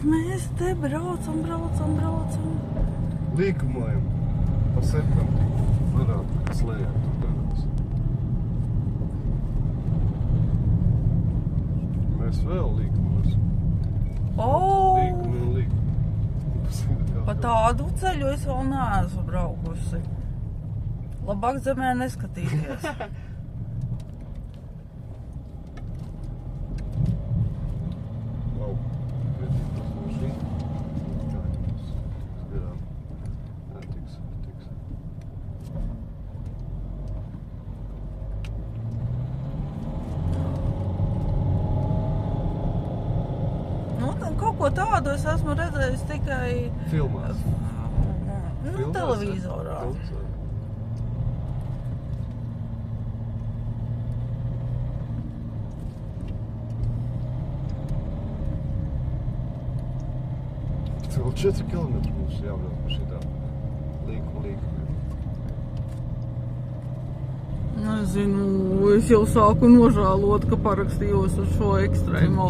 Mēs te braucam. Līkumojam pa sekam varētu, kas lejā tur darās. Mēs vēl līkumosim. Līkumi. Pa tādu ceļu es vēl neesmu braukusi. Labāk zemē neskatīties. Kaut ko tādu es esmu redzējis tikai filmās. Televizorā. Vēl 4 kilometri mums jābrauc pa šitā līkumu. Nezinu, es jau sāku nožēlot, ka parakstījos uz šo ekstrēmo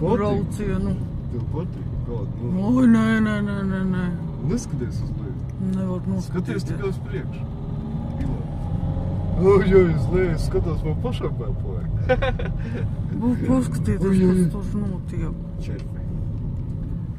braucienu. Tev patīk kādu? Oi, nē. Neskaties uz leju. Nevar noskatīties. Skaties tikai uz priekšu. Oi, uz leju, skatos man pašam pēc paliek. Paskatieties, kas tur notiek. 4